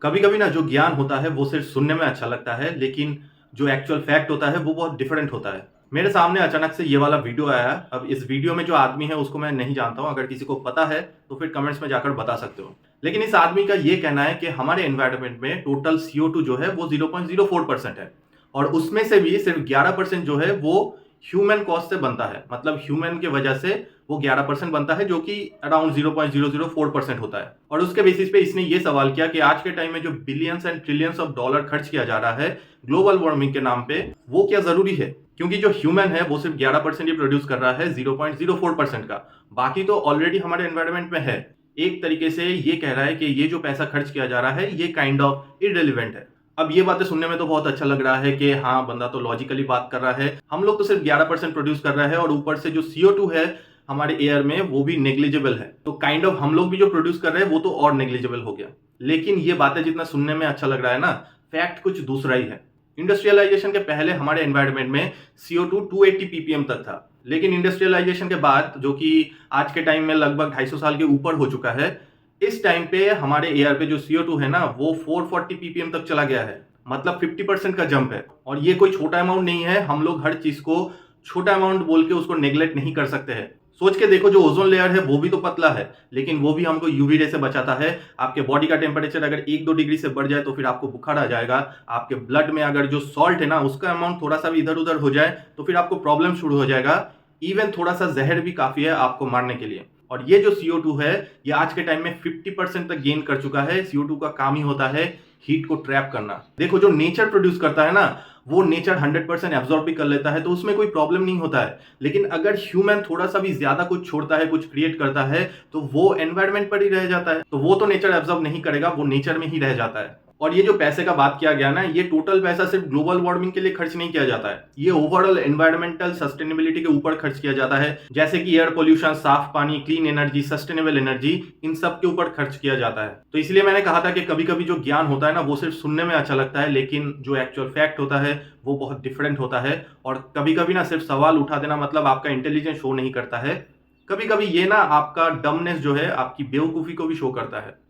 कभी कभी ना जो ज्ञान होता है वो सिर्फ सुनने में अच्छा लगता है, लेकिन जो एक्चुअल फैक्ट होता है वो बहुत डिफरेंट होता है। मेरे सामने अचानक से ये वाला वीडियो आया। अब इस वीडियो में जो आदमी है उसको मैं नहीं जानता हूँ। अगर किसी को पता है तो फिर कमेंट्स में जाकर बता सकते हो। लेकिन इस आदमी का ये कहना है कि हमारे एनवायरनमेंट में टोटल CO2 जो है वो 0.04% है, और उसमें से भी सिर्फ 11% जो है वो ह्यूमन कॉस्ट से बनता है। मतलब ह्यूमन की वजह से वो 11% बनता है, जो कि अराउंड 0.004% होता है। और उसके बेसिस पे इसने ये सवाल किया कि आज के टाइम में जो billions and trillions of dollar खर्च किया जा रहा है ग्लोबल वार्मिंग के नाम पे, वो क्या जरूरी है? क्योंकि जो ह्यूमन है वो सिर्फ 11% ही प्रोड्यूस कर रहा है 0.04% का। बाकी तो ऑलरेडी हमारे एनवायरमेंट में है। एक तरीके से ये कह रहा है कि ये जो पैसा खर्च किया जा रहा है ये काइंड ऑफ इररिलेवेंट है। अब ये बातें सुनने में तो बहुत अच्छा लग रहा है कि हाँ, बंदा तो लॉजिकली बात कर रहा है। हम लोग तो सिर्फ 11% प्रोड्यूस कर रहे हैं, और ऊपर से जो CO2 है हमारे एयर में वो भी नेग्लिजिबल है। तो काइंड ऑफ हम लोग भी जो प्रोड्यूस कर रहे हैं वो तो और नेग्लिजिबल हो गया। लेकिन ये बातें जितना सुनने में अच्छा लग रहा है ना, फैक्ट कुछ दूसरा ही है। इंडस्ट्रियलाइजेशन के पहले हमारे एनवायरनमेंट में CO2 280 ppm तक था। लेकिन इंडस्ट्रियलाइजेशन के बाद, जो कि आज के टाइम में लगभग 250 साल के ऊपर हो चुका है, इस टाइम पे हमारे एयर पे जो CO2 है ना वो 440 ppm तक चला गया है। मतलब 50% का जंप है। और ये कोई छोटा अमाउंट नहीं है। हम लोग हर चीज को छोटा अमाउंट बोल के उसको नेग्लेक्ट नहीं कर सकते हैं। सोच के देखो, जो ओजोन लेयर है वो भी तो पतला है, लेकिन वो भी हमको यूवी रे से बचाता है। आपके बॉडी का टेम्परेचर अगर 1-2 डिग्री से बढ़ जाए तो फिर आपको बुखार आ जाएगा। आपके ब्लड में अगर जो सॉल्ट है ना उसका अमाउंट थोड़ा सा भी इधर उधर हो जाए तो फिर आपको प्रॉब्लम शुरू हो जाएगा। इवन थोड़ा सा जहर भी काफी है आपको मारने के लिए। और ये जो CO2 है ये आज के टाइम में 50% तक गेन कर चुका है। CO2 का काम ही होता है हीट को ट्रैप करना। देखो, जो नेचर प्रोड्यूस करता है ना वो नेचर 100% एब्जॉर्ब भी कर लेता है, तो उसमें कोई प्रॉब्लम नहीं होता है। लेकिन अगर ह्यूमन थोड़ा सा भी ज्यादा कुछ छोड़ता है, कुछ क्रिएट करता है, तो वो एनवायरनमेंट पर ही रह जाता है। तो वो तो नेचर एब्जॉर्ब नहीं करेगा, वो नेचर में ही रह जाता है। और ये जो पैसे का बात किया गया ना, ये टोटल पैसा सिर्फ ग्लोबल वार्मिंग के लिए खर्च नहीं किया जाता है। ये ओवरऑल एनवायरमेंटल सस्टेनेबिलिटी के ऊपर खर्च किया जाता है। जैसे कि एयर पोल्यूशन, साफ पानी, क्लीन एनर्जी, सस्टेनेबल एनर्जी, इन सब के ऊपर खर्च किया जाता है। तो इसलिए मैंने कहा था कि कभी कभी जो ज्ञान होता है ना वो सिर्फ सुनने में अच्छा लगता है, लेकिन जो एक्चुअल फैक्ट होता है वो बहुत डिफरेंट होता है। और कभी कभी ना सिर्फ सवाल उठा देना मतलब आपका इंटेलिजेंस शो नहीं करता है। कभी कभी ये ना आपका डमनेस जो है, आपकी बेवकूफी को भी शो करता है।